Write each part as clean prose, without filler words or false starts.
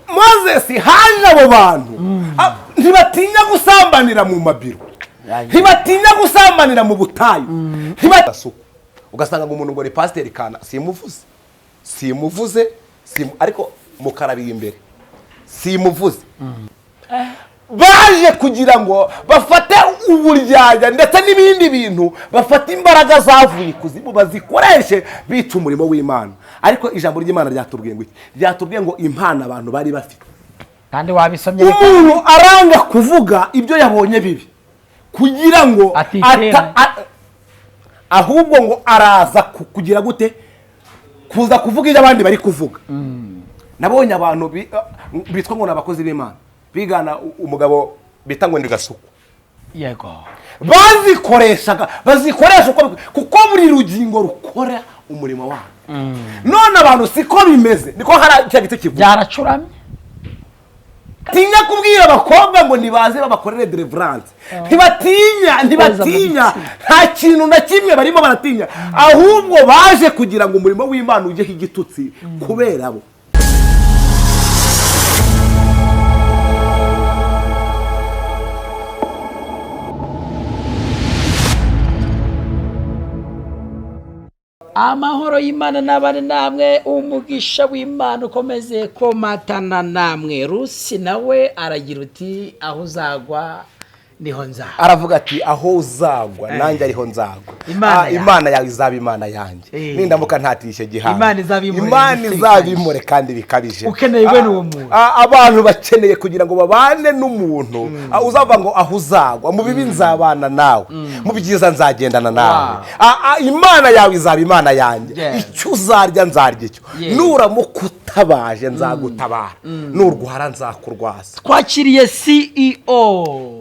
Moses haje abo bantu ntibatinya gusambanira mu mabiro, ntibatinya gusambanira mu butayu, ntibasuka. Ugasanga umuntu ngo ni pasiteri kana, simuvuze ariko mukarabiye imbere, simuvuze. Baje kugira ngo bafate uburyarya ndetse n'ibindi bintu, bafate imbaraga zavuye kuzimu bazikoreshe bica umurimo w'Imana. Ariko ijambo ry'Imana ryatubwiye ngo iki? Ryatubwiye ngo impano abantu bari bafite. Kandi wabisomye, umuntu aranga kuvuga ibyo yabonye bibi kugira ngo ahubwo ngo araza kugira gute, kuza kuvuga ibyo abandi bari kuvuga. Nabonye abantu bitwa ngo nabakozi b'Imana bigana umugabo bita ngo ndi Gasuku. Yego. Bazikoresha kuko buri rugingo rukora umurimo wabo. None abantu siko bimeze, niko hari cya gito kivuga. Byaracuramye. Tinya kubwira abakobwa ngo nibaze babakorere deliverance. Ntibatinya, nta kintu na kimwe barimo baratinya. Ahubwo baje kugira ngo umurimo w'Imana ujye higitutsi kubera abo. Amahoro y'Imana n'abane namwe, umugisha w'Imana ukomeze komatana namwe. Rusi nawe aragira uti aho uzagwa niho nzagwa. Aravuga ati aho uzagwa nanjye ariho nzagwa. Imana yawe izaba Imana yanjye. Nindamuka ntatishe gihanga. Imana izabimore kandi bikabije. Ukeneye bene uwo muntu. Abantu bakeneye kugira ngo babane n'umuntu. Uzava ngo aho uzagwa, mu bibi nzabana nawe, mu byiza nzagendana nawe. Imana yawe izaba Imana yanjye. Icyo uzarya nzarya icyo. Nuramuka utabaje nzagutabara. Nurwara nzakurwaza. Twakiriye CEO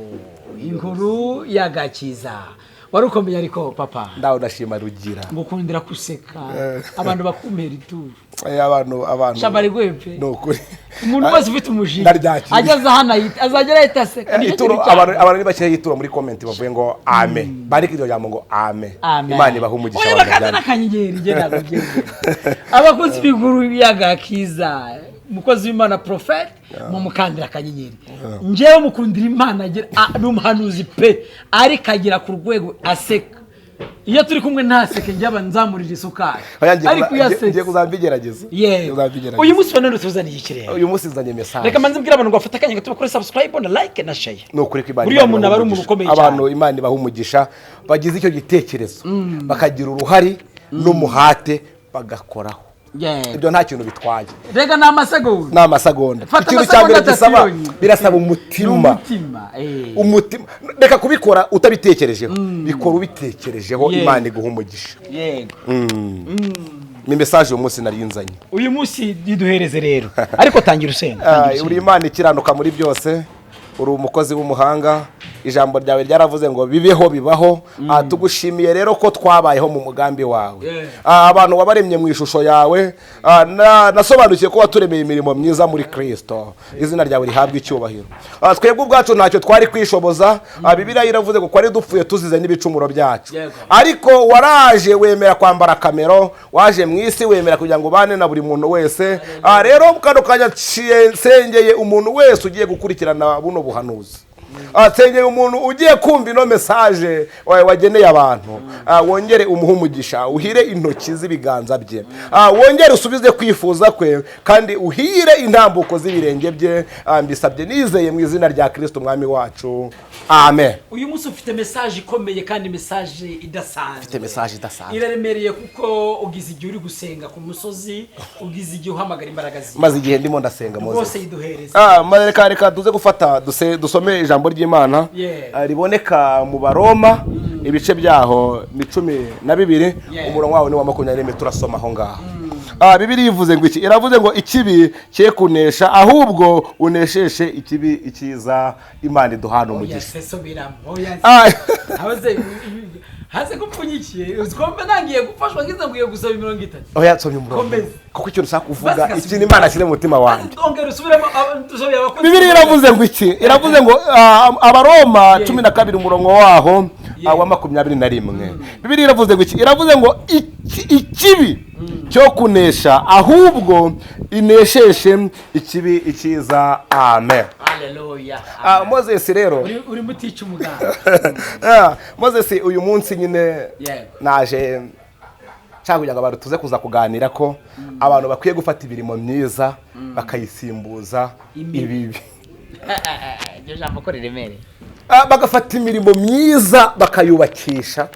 inkuru y'agakiza. Warukomeye ariko papa. Ndaho ndashima Rugira. Ngukundira kuseka. Abantu bakumera ituru. Abantu. Shabari gwepfe. Nokuri. Umuntu wese ufite umujinya. Ageze hano azagera yitaseka. Abantu nibashyira yituro muri comment bavuye ngo amen. Bariki iryo jambo ngo amen. Imana ibaha umugisha wawe. Oya bakazana kanyigeri je nagugeze. Abakozi b'inkuru y'agakiza. Mukozi w'Imana prophet mu mukandira kanyenyeri. Njewe mukundira Imana agira n'umuhanuzi pe ari kagira ku rwego aseka. Iyo turi kumwe ntaseke njye nzamurira isukari. Ariko ngiye kuzambigerageza. Uyu munsi banone tuzaniye ikirere. Uyu munsi zanye message. Reka manzi mbwira abantu ngo bafata kanya gato bakore subscribe na like na share. Nokuri ko Imana. Buriya umuntu abari umuntu ukomeye cyane. Abantu Imana ibaha umugisha bagize icyo gitekerezo bakagira uruhari n'umuhate bagakoraho. Ibyo nta kintu bitwaye. Rega n'amasegonda. N'amasegonda. Ikintu cyambere gisaba birasaba umutima. Umutima. Reka kubikora utabitekerejeho. Bikora ubitekerejeho, Imana iguha umugisha. Yego. Ni message uyu munsi narinzanye. Uyu munsi diduhereze rero. Ariko tangira usenga. Uri Imana ikiranuka muri byose. Uri umukozi w'umuhanga, ijambo ryawe ryaravuze ngo bibeho bibaho. Tugushimiye rero ko twabayeho mu mugambi wawe. Abantu wabaremye mu ishusho yawe, nasobanukiye ko waturemeye imirimo myiza muri Kristo. Izina ryawe rihabwa icyubahiro. Twebwe ubwacu ntacyo twari kwishoboza. Bibiliya iravuze ngo kwari dupfuye tuzize n'ibicumuro byacu. Ariko waraje wemera kwambara kamero, waje mu isi wemera kugira ngo bane na buri muntu wese. Rero kano kanya sengeye umuntu wese ugiye gukurikirana buno buhanuzi. Atengeye umuntu ugiye kumva ino message wageneye abantu. Wongere umuha umugisha, uhire intoki z'ibiganza bye. Wongere usubize kwifuza kwe kandi uhire intambuko z'ibirenge bye. Mbisabye nizeye mu izina rya Kristo mwami wacu. Amen. Uyu munsi ufite message ikomeye kandi message idasanzwe. Ufite message idasanzwe. Iraremereye kuko ugize igihe uri gusenga ku musozi, ugize igihe uhamagara imbaraga ziwe. Maze igihe ndimo ndasenga Moses. Bose yiduhereza. Reka tuze gufata dusome ijambo ry'Imana. Riboneka mu Baroma ibice byaho ni 12 umurongo wawo ni wa 24 turasoma aho ngaho. Bibiliya ivuze ngo iki? Iravuze ngo ikibi cye kunesha ahubwo unesheshe ikibi ikiza, Imana iduhana umugisha. Hase kupfunyikiye uzikombe nangiye gufashwa ngize nguye gusaba 30. Oya nsomye umurongo. Kuko icyo nshaka kuvuga ikintu Imana ashyire mu mutima wanjye. Ongera usubiremo tuzobiye abakozi. Bibiliya iravuze ngo iki? Iravuze ngo Abaroma 12 umurongo waho wa 21. Bibiliya iravuze ngo iki? Iravuze ngo ikibi cyo kunesha ahubwo inesheshe ikibi ikiza. Amen. Haleluya. Moses rero uri mutica umuganda. Moses uyu munsi nyine naje cyangwa kugira ngo abantu tuze kuza kuganira ko abantu bakwiye gufata ibirimo myiza bakayisimbuza ibibi. Iryo jambo ko riremere. Bagafata imirimo myiza bakayubakisha,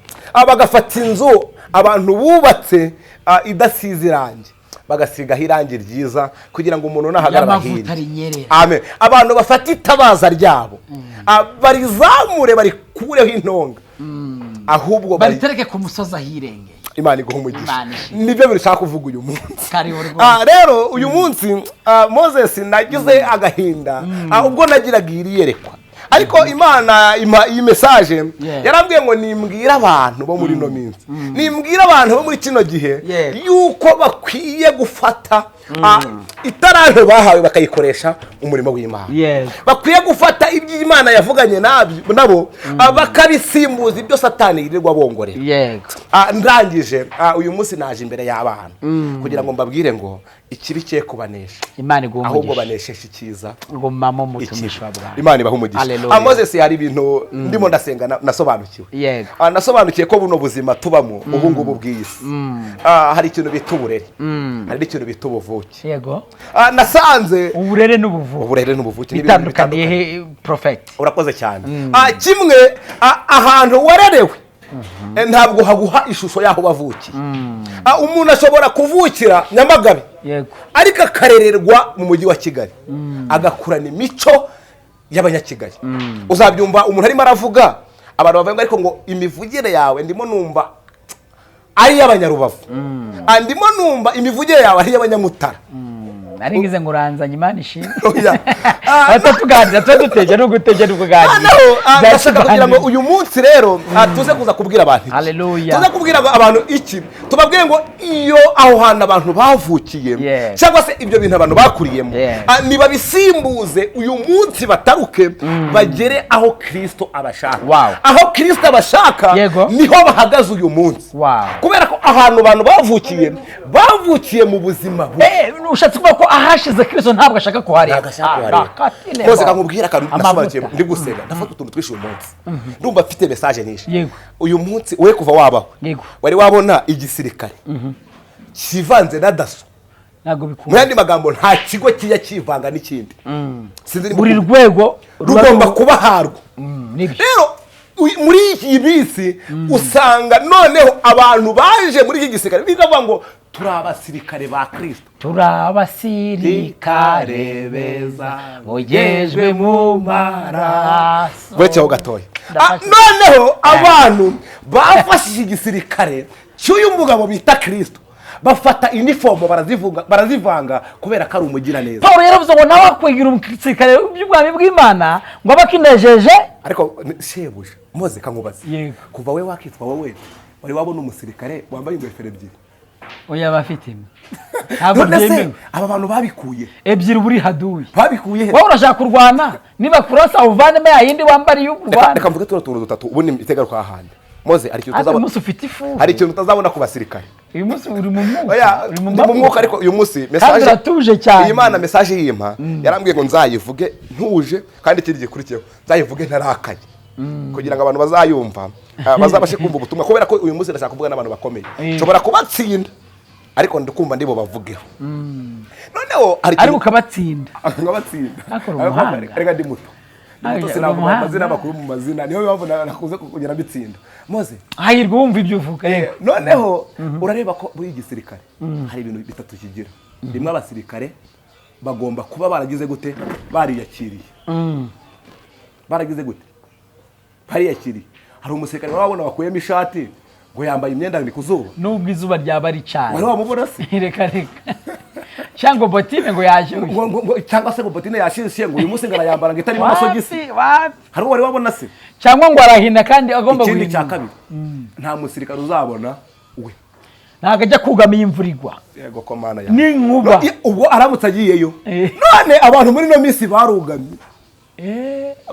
bagafata inzu abantu bubatse idasize irangi bagasigaho irangi ryiza kugira ngo umuntu nahagarara hirya. Amen. Abantu bafata itabaza ryabo barizamure barikureho intonga, ahubwo baritereke ku musozi ahirengeye. Imana iguha umugisha. Nibyo birashaka kuvuga uyu munsi. Rero uyu munsi Moses nagize agahinda ubwo nagiraga iriyerekwa, ariko Imana iyi message yarambwiye ngo nimbwira abantu bo muri no minsi, nimbwira abantu bo muri kino gihe yuko bakwiye gufata itaranto bahawe bakayikoresha umurimo w'Imana. Bakwiye gufata ibyo Imana yavuganye nabo bakabisimbuza ibyo Satani yirirwa bongorera. Ndangije uyu munsi naje imbere y'abantu kugira ngo mbabwire ngo ikibi cye kubanesha, ahubwo baneshesha ikiza. Imana ibaha umugisha. Moses hari ibintu ndimo ndasenga nasobanukiwe. Nasobanukiye ko buno buzima tubamo ubu ngubu bw'isi hari ikintu bita uburere, hari ikintu bita ubuvuke. Nasanze uburere n'ubuvuke bitandukaniye he prophet? Urakoze cyane. Kimwe ahantu warerewe ntabwo haguha ishusho yaho bavukiye. Umuntu ashobora kuvukira Nyamagabe ariko akarererwa mu mujyi wa Kigali agakurana imico y'abanyakigali. Uzabyumva umuntu arimo aravuga abantu bavuga ariko ngo imivugire yawe ndimo numva ari y'Abanyarubavu, ndimo numva imivugire yawe ari y'Abanyamutara. Naringize ngo uranzanye Imana ishimwe. Tuganira duteje no gutegera ukuganira. Ndashaka kugira ngo uyu munsi rero tuze kuza kubwira abantu. Haleluya. Tuze kubwira abantu iki? Tubabwire ngo iyo aho hana abantu bavukiye cyangwa se ibyo bintu abantu bakuriyemo niba bisimbuze uyu munsi bataruke bagere aho Kristo abashaka. Aho Kristo abashaka niho bahagaze uyu munsi. Kubera ko ahantu abantu bavukiye mu buzima ushatse kuvuga ko ahashize Kristo ntabwo ashaka kuhareba. Koze kamubwira akantu nasobanukiye ndi gusenga ndafata utuntu twishe uyu munsi. Ndumva mfite message nyinshi. Uyu munsi we kuva wabaho wari wabona igisirikare kivanze na daso? Ntago bikunda. Mu yandi magambo nta kigo kijya kivanga n'ikindi. Buri rwego rugomba kuba harwo. Rero muri iyi bisi usanga noneho abantu baje muri iki gisirikare bigavuga ngo turi abasirikare ba Kristo, turi abasirikare beza bogejwe mu maraso. Bwecyeho gatoya. Noneho abantu bafashije igisirikare cy'uyu mugabo bita Kristo bafata uniform barazivanga kubera ko ari umugira neza. Paulo yaravuze ngo nawe akwigira umusirikare by'ubwami bw'Imana ngo abakinejeje. Ariko shebuja Moze kankubaze, kuva we wakitwa wowe wari wabona umusirikare wambaye ingofero ebyiri? Oya bafite ntabwo byemewe. Aba bantu babikuye ebyiri buri haduye babikuye he? Wowe urashaka kurwana niba kurasa uvanemo ya yindi wambari y'urwana. Reka mvuge tuntu dutatu ubundi itegaruka ahandi. Moze hari ikintu utazabona. Umunsi ufite ifu. Hari ikintu utazabona ku basirikare. Uyu munsi uri mu mwuka. Oya uri mu mwuka ariko uyu munsi message atuje cyane. Iyi Imana message yimpa yarambwiye ngo nzayivuge ntuje kandi ikindi gikurikiyeho nzayivuge ntarakaye kugira ngo abantu bazayumva bazabashe kumva ubutumwa, kubera ko uyu munsi ndashaka kuvuga n'abantu bakomeye nshobora kubatsinda ariko ndikumva ndibo bavugeho. Noneho ari ukabatsinda ariko ndi muto sinabona amazina makuru mu mazina, niyo mpamvu nakuze kugera bitsinda. Moze ahirwa wumva ibyo uvuga. Noneho urareba ko muri gisirikare hari ibintu bitatu kigira. Rimwe abasirikare bagomba kuba baragize gute, bariyakiriye. Baragize gute, bariyakiriye. Hari umusirikare wabona bakuyemo ishati ngo yambaye imyenda ndi kuzuba nubwo izuba ryaba ari cyane. Wari wamubona se? Reka cyangwa botine ngo yashyushye cyangwa se botine yashyushye ngo uyu munsi ngarayambara ngo itarimo amasogisi. Hari wari wabona se? Cyangwa ngo arahina kandi agomba guhina. Ikindi cya kabiri nta musirikare uzabona we ntago ajya kugamiye imvura igwa. Yego ko mana ya ni nkuba ubwo aramutse agiyeyo. None abantu muri no minsi barugamye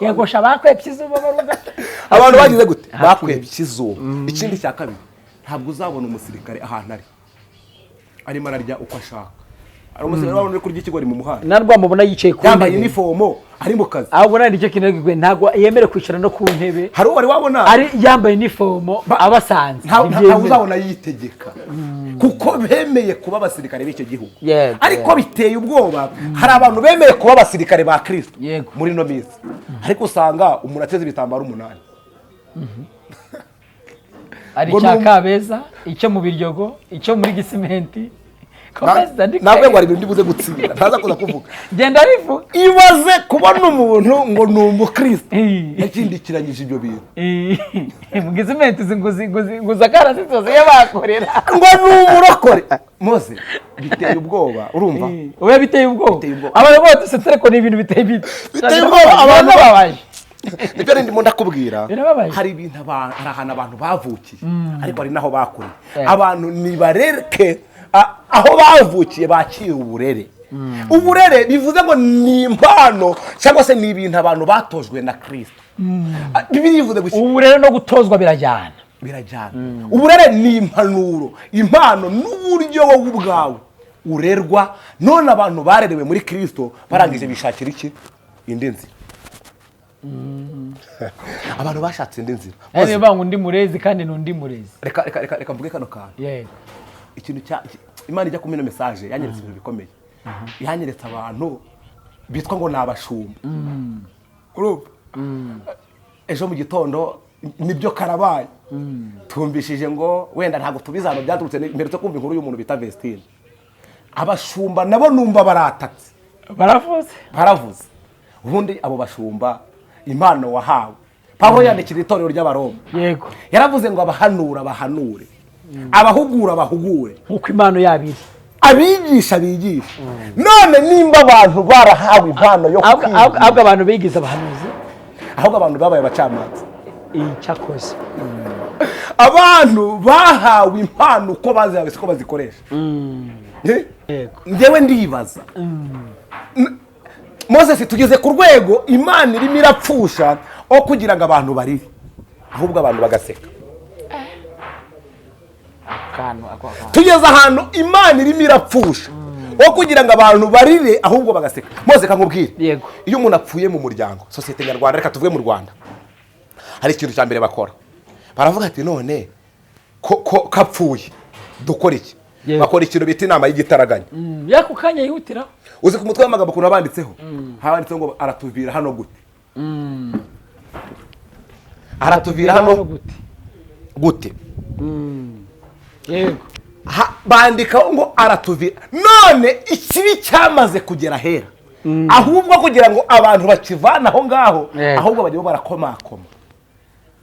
yego shabakwe pyizuba baruga abantu bagize gute bakwebye ikizuba. Ikindi cya kabiri ntabwo uzabona umusirikare ahantu arimo ararya uko ashaka. Ari umusirikare wabona uri kurya ikigori mu muhanda narwa mubona yicaye ku yambaye uniform ari mu kazi, ahubwo nari nicyo kintu ntabwo yemere kwicara no ku ntebe. hari uwari wabona ari yambaye uniform abasanze ntabwo uzabona yitegeka kuko bemeye kuba abasirikare b'icyo gihugu. Ariko biteye ubwoba, hari abantu bemeye kuba abasirikare ba Kristo muri no minsi, ariko usanga umuntu ateze ibitambaro 8. ari cya Kabeza, icyo mu Biryogo, icyo muri Gisimenti. Ntabwo ngo ari ibintu bibuze gutsinda, ntaza kuza kuvuga genda rivu ibaze kubona umuntu ngo ni umukristo yakindikiranyije ibyo bintu mu Gisimenti nguza karasitose yabakorera ngo ni umurokore Mose. Biteye ubwoba, urumva oya biteye ubwoba. Abantu bose setere ko ni ibintu biteye ubwoba, abantu babaje. Nibyo ndimo ndakubwira, hari ibintu hari ahantu abantu bavukiye ariko hari naho bakuriye. Abantu nibareke aho bavukiye bakira uburere. Uburere bivuze ngo ni impano cyangwa se ni ibintu abantu batojwe na Kristo. Bibiri bivuze gusa uburere no gutozwa birajyana. Uburere ni impanuro, impano n'uburyo wowe ubwawe urerwa. None abantu barerewe muri Kristo barangije bishakira iki? Indi nzira. Abantu bashatse indi nzira. Ese bangu ndi murezi kandi nundi murezi. Reka mvuge kano kantu. Ikintu cya Imana ijya kumena message yanyeretse ibintu bikomeye. Yanyeretse abantu bitwa ngo nabashumba. Ejo mu gitondo nibyo karabaye. Tumbishije ngo wenda ntabwo tubizano byaturutse mbere cyo kumva inkuru y'umuntu bita Vestine. Abashumba nabo numva baratatse. Baravuze. Ubundi abo bashumba impano wahawe. Pawulo yandikira itorero ry'Abaroma. Yego. Yaravuze ngo abahanura bahanure. Abahugura bahugure uko impano yabiri, abigisha bigisha. None nimba abantu barahawe impano yo kwiga, ahubwo abantu bigize abahanuzi, ahubwo abantu babaye abacamanza. Cyakoze abantu bahawe impano uko bazihawe siko bazikoresha. Ngewe ndibaza Moses, tugeze ku rwego Imana irimo irapfusha o kugira ngo abantu barire, ahubwo abantu bagaseka. Tugeze ahantu Imana irimo irapfusha wo kugira ngo abantu barire ahubwo bagaseka. Mose kankubwire, iyo umuntu apfuye mu muryango, societe nyarwanda, reka tuvuge mu Rwanda, hari ikintu cya mbere bakora, baravuga ati none ko kapfuye dukora iki? Bakora ikintu bita inama y'igitaraganya. Yako kanya yihutira. Uzi ku mutwe w'amagambo kuno banditseho, habanditseho ngo aratuvira hano gute. Aratuvira hano gute. Yego. Bandika ngo aratuvira. None ikibi cyamaze kugera hera, ahubwo kugira ngo abantu bakivana aho ngaho, ahubwo bajye barakomakoma,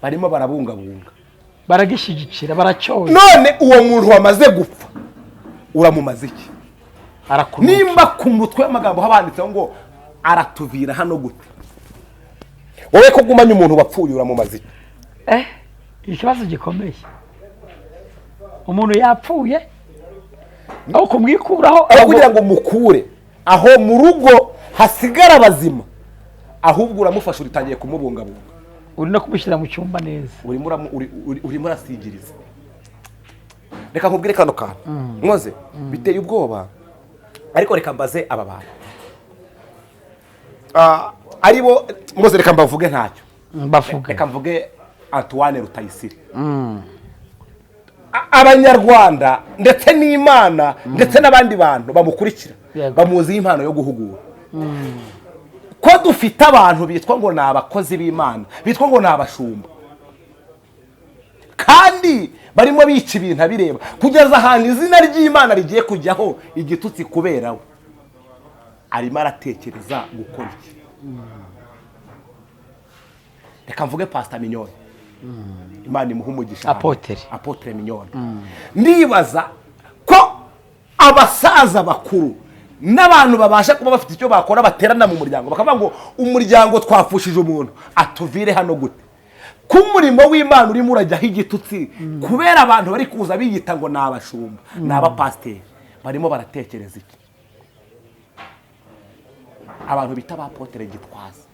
barimo barabungabunga, baragishigikira, baracyoza. None uwo muntu wamaze gupfa uramumaze iki? Nimba ku mutwe w'amagambo habanditseho ngo aratuvira hano gute, wowe ko gumanya umuntu wapfuye uramumaze iki? Ikibazo gikomeye. Umuntu yapfuye aho kumwikuraho, aho kugira ngo mukure aho mu rugo hasigara bazima, ahubwo uramufasha, uritangiye kumubungabunga, uri no kumushyira mu cyumba neza, urimo urasigiriza. Reka nkubwire kano kantu Mose, biteye ubwoba, ariko reka mbaze aba bantu aribo Mose, reka mbavuge ntacyo bavuga. Reka mvuge Antoine Rutayisire. Abanyarwanda ndetse n'Imana ndetse n'abandi bantu bamukurikira bamuziho impano yo guhugura. Ko dufite abantu bitwa ngo ni abakozi b'Imana, bitwa ngo ni abashumba, kandi barimo bica ibintu abireba, kugeza ahantu izina ry'Imana rigiye kujyaho igitutsi kubera we. Arimo aratekereza gukora iki? Reka mvuge Pastor Mignone, Imana imuha umugisha, Apotre Mignone. Ndibaza ko abasaza bakuru n'abantu babasha kuba bafite icyo bakora, baterana mu muryango bakavuga ngo umuryango twapfushije umuntu, atuvire hano gute. Ku murimo w'Imana urimo urajyaho igitutsi kubera abantu bari kuza biyita ngo ni abashumba, ni abapasiteri, barimo baratekereza iki? Abantu bita Apotre Gitwaza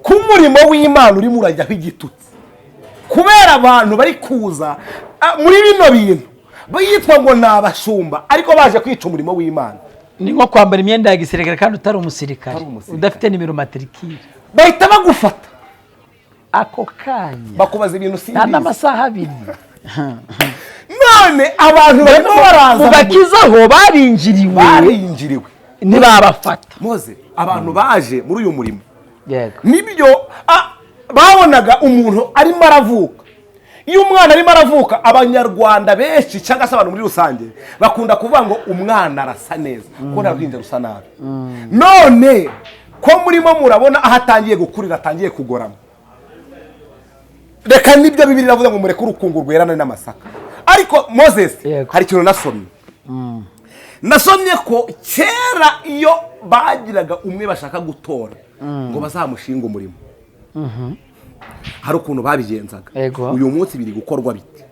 ku murimo w'Imana urimo urajyaho igitutsi kubera abantu bari kuza muri bino bintu bayitwa ngo ni abashumba ariko baje kwica umurimo w'Imana. ni nko kwambara imyenda ya gisirikare kandi utari umusirikare udafite nimero matrikire bahita bagufata ako kanya bakubaza ibintu simbizi nta n'amasaha abiri. none abantu barimo baraza mu gakiza aho barinjiriwe ntibabafata Moze abantu baje muri uyu murimo yego nibyo babonaga umuntu arimo aravuka. Iyo umwana arimo aravuka abanyarwanda benshi cyangwa se abantu muri rusange bakunda kuvuga ngo umwana arasa neza ko nta ruhinja rusa nabi. None ko murimo murabona aho atangiye gukurira atangiye kugorama, reka nibyo Bibiliya iravuga ngo mureke urukungu rwerana n'amasaka. Ariko Moses hari ikintu nasomye ko kera iyo bagiraga umwe bashaka gutora ngo bazamushinga umurimo hari ukuntu babigenzaga. Uyu munsi biri gukorwa bite?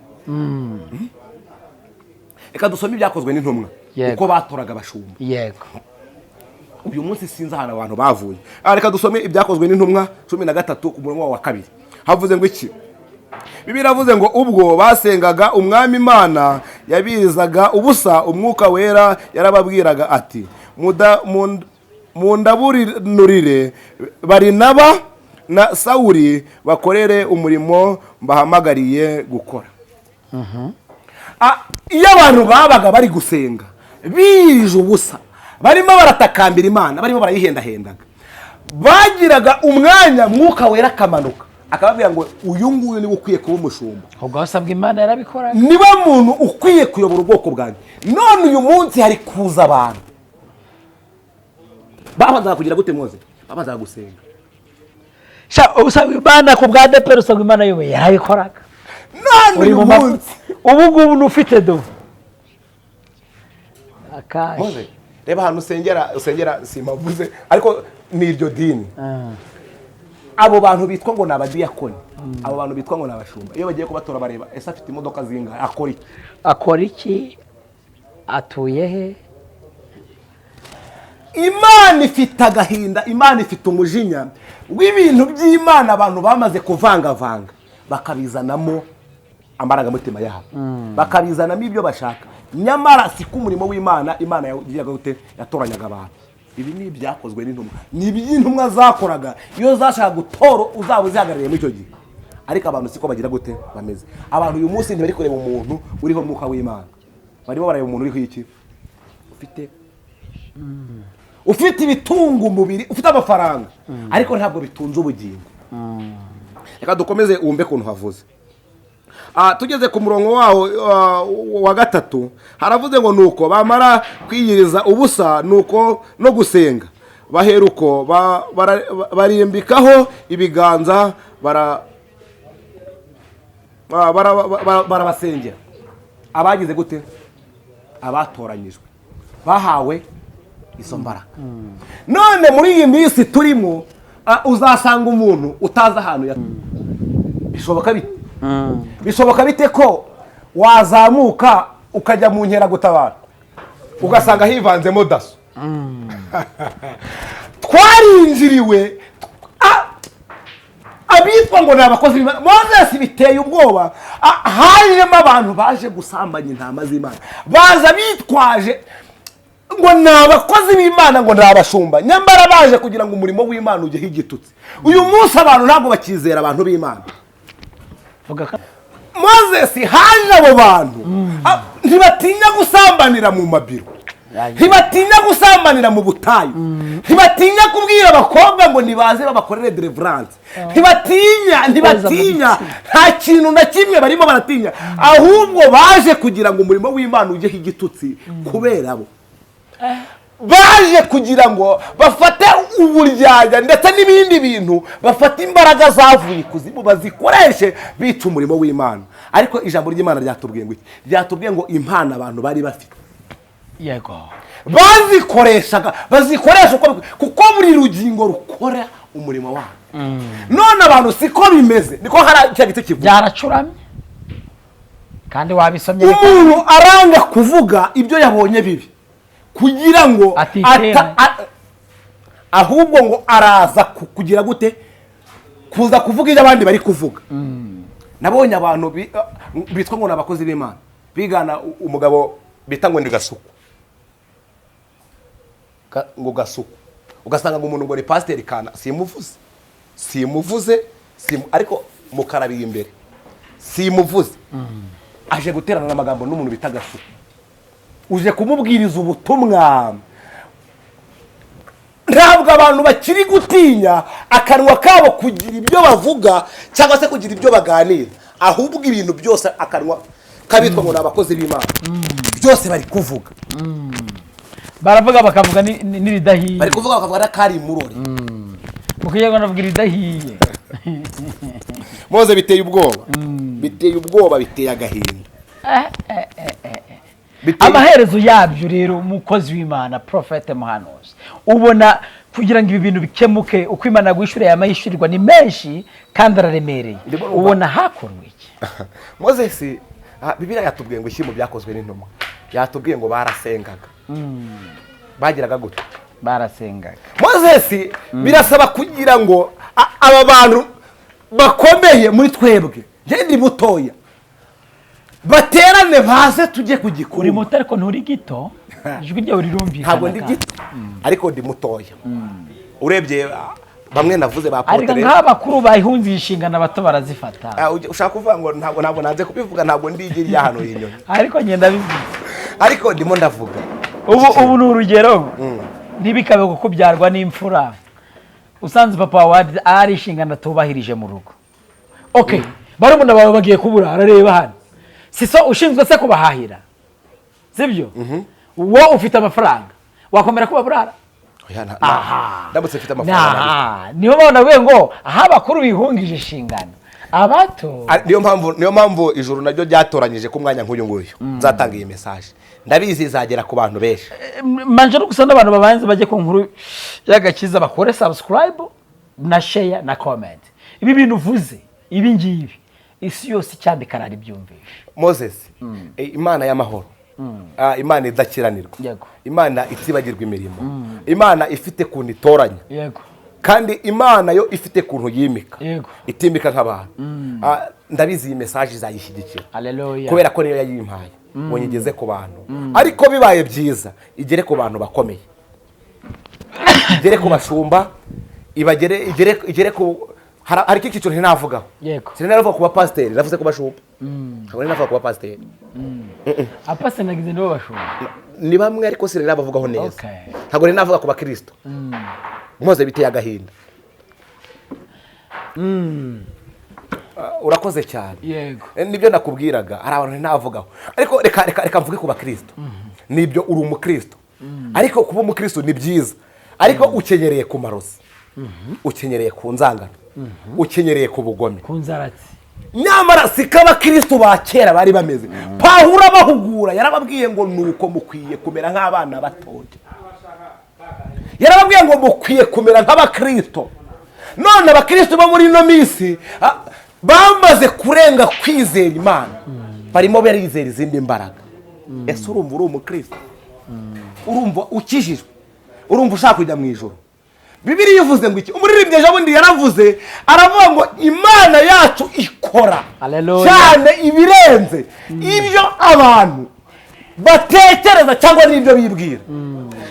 Reka dusome ibyakozwe n'intumwa uko batoraga abashumba. Yego. Uyu munsi sinzi ahantu abantu bavuye. Reka dusome ibyakozwe n'intumwa 13 ku murongo wa 2. Havuze ngo iki? Bibiliya iravuze ngo ubwo basengaga umwami Imana yabirizaga ubusa umwuka wera yarababwiraga ati mundaburinurire Barinaba na Sawuli bakorere umurimo mbahamagariye gukora. Iyo abantu babaga bari gusenga bije ubusa barimo baratakambira Imana barimo barayihendahendaga bagiraga umwanya mwuka wera kamanuka akababwira ngo uyu nguyu ni ukwiye kuba umushumba. Ubwo wasabwe Imana yarabikora. Niwe muntu ukwiye kuyobora ubwoko bwanjye. None uyu munsi hari kuza abantu babanza kugira gute Mose? Babanza gusenga. Usabwe Imana ku bwa ADPR usabwe Imana yowe yarabikoraga. None uyu munsi ubu ngubu nufite do akaje Mose reba hano usengera simavuze ariko ni iryo dini. Abo bantu bitwa ngo nabadiyakoni, abo bantu bitwa ngo nabashumba, iyo bagiye kubatora bareba ese afite imodoka zingahe, akora iki, atuye he? Imana ifite agahinda, Imana ifite umujinya w'ibintu by'Imana abantu bamaze kuvangavanga bakabizanamo amarangamutima yabo, bakabizanamo ibyo bashaka. Nyamara si ku murimo w'Imana, Imana yagiye gute yatoranyaga abantu. Ibi ni ibyakozwe n'intumwa, ni iby'intumwa zakoraga iyo zashaka gutoro uzaba uzihagarariye muri icyo gihe. Ariko abantu siko bagira gute bameze. Abantu uyu munsi ntibari kureba umuntu uriho mwuka w'Imana, barimo bareba umuntu uriho iki, ufite ibitunga umubiri, ufite amafaranga ariko ntabwo bitunze ubugingo. Reka dukomeze umbe kuntu havuze. Tugeze ku murongo waho wa 3 haravuze ngo nuko bamara kwiyiriza ubusa nuko no gusenga baheruko barimbikaho ibiganza barabasengera. Abagize gute? Abatoranyijwe bahawe izo mbaraga. None muri iyi minsi turimo uzasanga umuntu utaza ahantu bishoboka bite? Bishoboka bite ko wazamuka ukajya mu nkera gutabara ugasanga hivanzemo daso? Twarinjiriwe abitwa ngo nabakozi b'Imana. Moses biteye ubwoba, hajemo abantu baje gusambanya intama z'Imana, baza bitwaje ngo nabakozi b'Imana ngo nabashumba, nyamara baje kugira ngo umurimo w'Imana ujye higitutse. Uyu munsi abantu ntabwo bakizera abantu b'Imana. Moses haje abo bantu ntibatinya gusambanira mu mabiro, ntibatinya gusambanira mu butayu, ntibatinya kubwira abakobwa ngo nibaze babakorere deliverance, ntibatinya nta kintu na kimwe barimo baratinya, ahubwo baje kugira ngo umurimo w'Imana ujye higitutsi. Kubera bo baje kugira ngo bafate uburyarya ndetse n'ibindi bintu, bafate imbaraga zavuye ikuzimu bazikoreshe bica umurimo w'Imana. Ariko ijambo ry'Imana ryatubwiye ngo iki? Ryatubwiye ngo impano abantu bari bafite, yego, bazikoresha kuko buri rugingo rukora umurimo wabo. None abantu siko bimeze, niko hari cya giti kivuga byaracuramye kandi wabisomye. Umuntu aranga kuvuga ibyo yabonye bibi kugira ngo ahubwo ngo araza kugira gute kuza kuvuga ibyo abandi bari kuvuga. Nabonye abantu bitwa ngo n'abakozi b'Imana bigana umugabo bita ngo ndi Gasuku, ngo Gasuku, ugasanga ngo umuntu ngo ni pasiteri kana, simuvuze ariko mukarabiye imbere, simuvuze aje guterana n'amagambo n'umuntu bita Gasuku, uje kumubwiriza ubutumwa. Ntabwo abantu bakiri gutinya akanwa kabo kugira ibyo bavuga cyangwa se kugira ibyo baganira, ahubwo ibintu byose akanwa kabitwa ngo n'abakozi b'Imana byose bari kuvuga, baravuga bakavuga n'iridahiye, bari kuvuga bakavuga n'akari murori, ukiye ngo navuga iridahiye. Moze biteye ubwoba, biteye agahinda. Amaherezo yabyo rero umukozi w'Imana Prophet Muhanuzi, ubona kugira ngo ibi bintu bikemuke uko Imana guhishura yamayishurirwa ni menshi kandi araremereye, ubona hakorwa iki? Moses, Bibiliya yatubwiye ngo ishyimo byakozwe n'intumwa, yatubwiye ngo barasengaga. Bagiraga gute? Barasengaga. Moses, birasaba kugira ngo aba bantu bakomeye muri twebwe, ndi mutoya, baterane baze tujye kugikura. Uri muto ariko nturi gito, ijwi ryawe rirumvikana. Ntabwo ndi gito ariko ndi mutoya. Urebye bamwe navuze ba Potere, ariko nk'abakuru bayihunze inshingano abato barazifata. Ushaka kuvuga ngo ntabwo nanze kubivuga, ntabwo ndigiri yahano yinyoni, ariko ngenda bivuga, ariko ndimo ndavuga ubu ni urugero. Ntibikabe kukubyarwa n'imfura usanze papa wawe ari inshingano atubahirije mu rugo. Okay, barumuna bawe bagiye kubura, arareba hano siso ushinzwe se kubahahira, sibyo? Wowe ufite amafaranga wakomera kuba burara? Ndabutse mfite amafaranga niyo babona we ngo aha bakuru bihungije inshingano abato. Niyo mpamvu ijuru naryo ryatoranyije ku mwanya nk'uyu nguyu nzatanga iyi message. Ndabizi izagera ku bantu benshi. Manje no gusana abantu babanze bajye ku nkuru y'agakiza, bakore subscribe na share na comment. Ibi bintu uvuze ibi ngibi isi yose cyandika ari byumvisha. Moses, Imana y'amahoro, Imana idakiranirwa, Imana itibagirwa imirimo, Imana ifite kuntu itoranya, kandi Imana yo ifite kuntu yimika, itimika nk'abantu. Ndabizi iyi message izayishyigikira kubera ko niyo yayimpaye ngo nyigeze ku bantu, ariko bibaye byiza igere ku bantu bakomeye, igere ku bashumba, igere ku hari iki cyiciro ntinavugaho. Sinaravuga ku bapasiteri, navuze ku bashumba. Ntabwo ninavuga ku bapasiteri. Apasiteri nagize nibo bashumba. Ni bamwe ariko sinarabavugaho neza. Ntabwo ninavuga ku bakristo. Mwoze biteye agahinda. Urakoze cyane. Yego. Nibyo nakubwiraga, hari abantu ninavugaho. Ariko reka mvuge ku bakristo. Nibyo uri umukristo. Ariko kuba umukristo ni byiza. Ariko ukenyereye ku marozi. Ukenyereye ku nzangano. Ukenyereye ku bugome, ku nzaratsi. Nyamara sikaba Kristo ba kera bari bameze. Pawulo bahugura yarababwiye ngo nuko mukwiye kumera nk'abana batoje. Yarababwiye ngo mukwiye kumera nk'abakristo. None abakristo bo muri no minsi bamaze kurenga kwizera Imana, barimo barizera izindi mbaraga. Ese urumva uri umukristo? Urumva ukijijwe? Urumva ushaka kujya mu ijuru? Bibiliya ivuze ngo iki? Umuririmbyi ejobundi yaravuze, aravuga ngo Imana yacu ikora cyane ibirenze ibyo abantu batekereza cyangwa n'ibyo bibwira.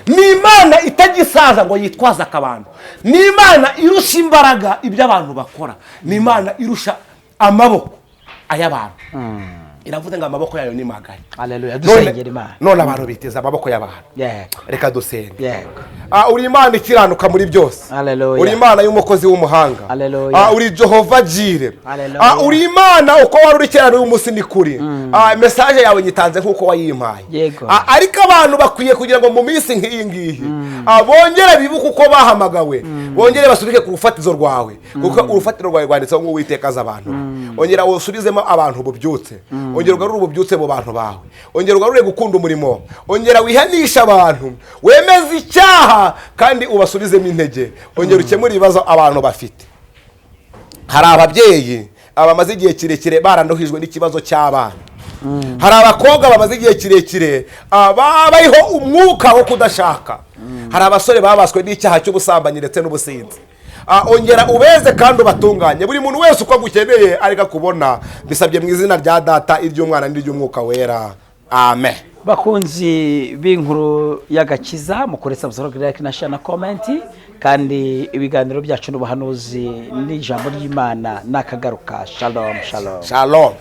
Ni Imana itagisaza ngo yitwaza akabantu. Ni Imana irusha imbaraga ibyo abantu bakora. Ni Imana irusha amaboko ay'abantu. Iravuze ngo amaboko yayo ni magari. Haleluya, dusengera Imana. None abantu biteza amaboko y'abantu. Reka dusenge. Yego. Uri Imana ikiranuka muri byose. Haleluya. Uri Imana y'umukozi w'umuhanga. Haleluya. Uri Jehova Jire. Haleluya. Uri Imana uko wari uri kera n'umunsi ni kuri. Message yawe nyitanze nkuko wayimpaye. Yego. Ariko abantu bakwiye kugira ngo mu minsi nk'iyi ngiyi bongere bibuke uko bahamagawe, bongere basubike ku rufatizo rwawe, kuko urufatiro rwawe rwanditseho ngo Uwitekaza abantu. Ongera usubizemo abantu bubyutse. Ongera ugarure ububyutse mu bantu bawe. Ongera ugarure gukunda umurimo. Ongera wihanisha abantu, wemeze icyaha kandi ubasubizemo intege. Ongera ukemura ibibazo abantu bafite. Hari ababyeyi abamaze igihe kirekire barandohijwe n'ikibazo cy'abana. Hari abakobwa bamaze igihe kirekire babayeho umwuka wo kudashaka. Hari abasore babaswe n'icyaha cy'ubusambanyi ndetse n'ubusinzi. ongera ubeze kandi ubatunganye buri muntu wese uko agukeneye ariko kubona bisabye mu izina rya data iry'umwana n'iry'umwuka wera amen. bakunzi b'inkuru y'agakiza mukore subscribe like na share na comment kandi ibiganiro byacu n'ubuhanuzi n'ijambo ry'Imana nakagaruka. Shalom shalom shalom.